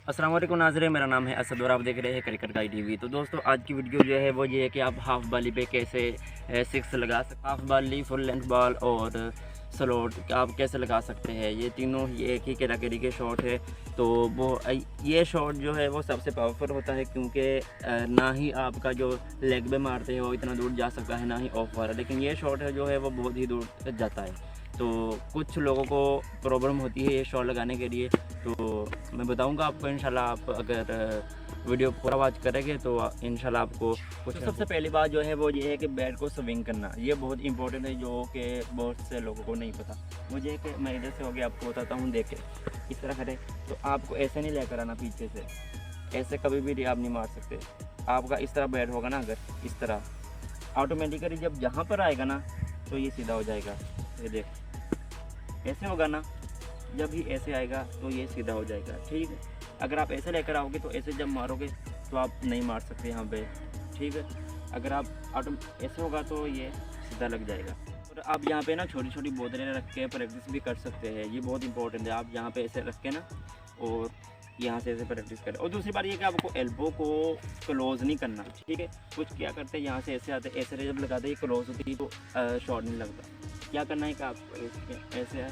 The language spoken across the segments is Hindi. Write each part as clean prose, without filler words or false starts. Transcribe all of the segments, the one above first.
अस्सलाम वालेकुम नाज़रीन, मेरा नाम है असद और आप देख रहे हैं क्रिकेट गाइड टीवी। तो दोस्तों आज की वीडियो जो है वो ये है कि आप हाफ़ बॉली पे कैसे सिक्स लगा सकते, हाफ़ बॉली, फुल लेंथ बॉल और स्लोट आप कैसे लगा सकते हैं। ये तीनों ही एक ही कैटेगरी के शॉट है। तो वो ये शॉट जो है वो सबसे पावरफुल होता है क्योंकि ना ही आपका जो लेग पे मारते हैं वो इतना दूर जा सकता है, ना ही ऑफ वाला, लेकिन ये शॉट है जो है वो बहुत ही दूर जाता है। तो कुछ लोगों को प्रॉब्लम होती है ये शॉट लगाने के लिए, तो मैं बताऊंगा आपको इंशाल्लाह। आप अगर वीडियो पूरा वॉच करेंगे तो इंशाल्लाह आपको कुछ। तो सबसे पहली बात जो है वो ये है कि बैट को स्विंग करना, ये बहुत इंपॉर्टेंट है जो कि बहुत से लोगों को नहीं पता। मुझे कि मैं इधर से हो गया आपको बताता हूँ, देखे इस तरह करें तो आपको ऐसे नहीं लेकर आना पीछे से, ऐसे कभी भी आप नहीं मार सकते। आपका इस तरह बैट होगा ना, अगर इस तरह ऑटोमेटिकली जब यहाँ पर आएगा ना तो ये सीधा हो जाएगा। ये देख ऐसे होगा ना, जब भी ऐसे आएगा तो ये सीधा हो जाएगा, ठीक है। अगर आप ऐसे लेकर आओगे तो ऐसे जब मारोगे तो आप नहीं मार सकते यहाँ पे, ठीक है। अगर आप ऐसे होगा तो ये सीधा लग जाएगा। और आप यहाँ पे ना छोटी छोटी बोतलें रख के प्रैक्टिस भी कर सकते हैं, ये बहुत इंपॉर्टेंट है। आप यहाँ पे ऐसे रख के ना और यहाँ से ऐसे प्रैक्टिस करें। और दूसरी बात ये कि आपको एल्बो को क्लोज नहीं करना, ठीक है। कुछ क्या करते हैं, यहाँ से ऐसे आते, ऐसे जब लगाते हैं क्लोज होती है तो शॉट नहीं लगता। क्या करना है कि आप ऐसे है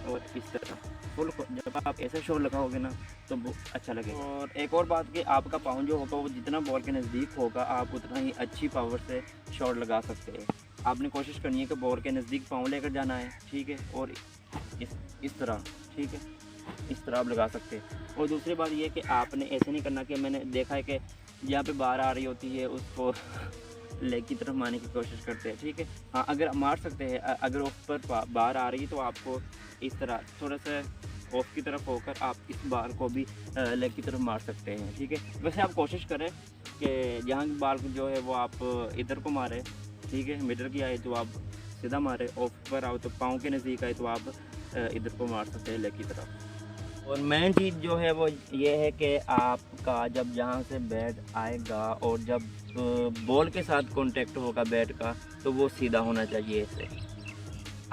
और इस तरह फुल, जब आप ऐसे शॉट लगाओगे ना तो वो अच्छा लगेगा। और एक और बात कि आपका पाँव जो होगा वो जितना बॉल के नज़दीक होगा आप उतना ही अच्छी पावर से शॉट लगा सकते हैं। आपने कोशिश करनी है कि बॉल के नज़दीक पाँव लेकर जाना है, ठीक है। और इस तरह, ठीक है, इस तरह आप लगा सकते हैं। और दूसरी बात ये कि आपने ऐसे नहीं करना कि मैंने देखा है कि जहाँ पे बाहर आ रही होती है उसको लेग की तरफ मारने की कोशिश करते हैं, ठीक है। हाँ, अगर मार सकते हैं, अगर ऑफ पर बाहर आ रही है तो आपको इस तरह थोड़ा सा ऑफ की तरफ होकर आप इस बार को भी लेग की तरफ मार सकते हैं, ठीक है। वैसे आप कोशिश करें कि जहाँ बाल जो है वो आप इधर को मारें, ठीक है। मिडल की आए तो आप सीधा मारें, ऑफ पर आओ तो पाँव के नज़दीक आए तो आप इधर को मार सकते हैं लेग की तरफ। और मेन चीज़ जो है वो ये है कि आपका जब यहाँ से बैट आएगा और जब बॉल के साथ कांटेक्ट होगा बैट का तो वो सीधा होना चाहिए ऐसे।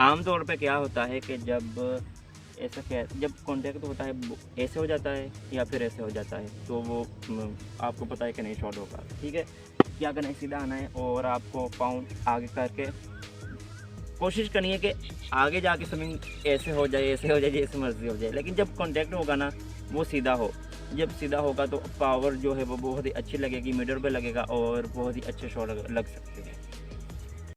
आमतौर पे क्या होता है कि जब जब कांटेक्ट होता है ऐसे हो जाता है या फिर ऐसे हो जाता है तो वो आपको पता है कि नहीं शॉट होगा, ठीक है। क्या करना है, सीधा आना है और आपको पाँव आगे करके कोशिश करनी है कि आगे जाके स्विंग ऐसे हो जाए, ऐसे हो जाए, जैसे मर्जी हो जाए, लेकिन जब कांटेक्ट होगा ना वो सीधा हो। जब सीधा होगा तो पावर जो है वो बहुत ही अच्छी लगेगी, मिडल पे लगेगा और बहुत ही अच्छे शॉट लग सकते हैं।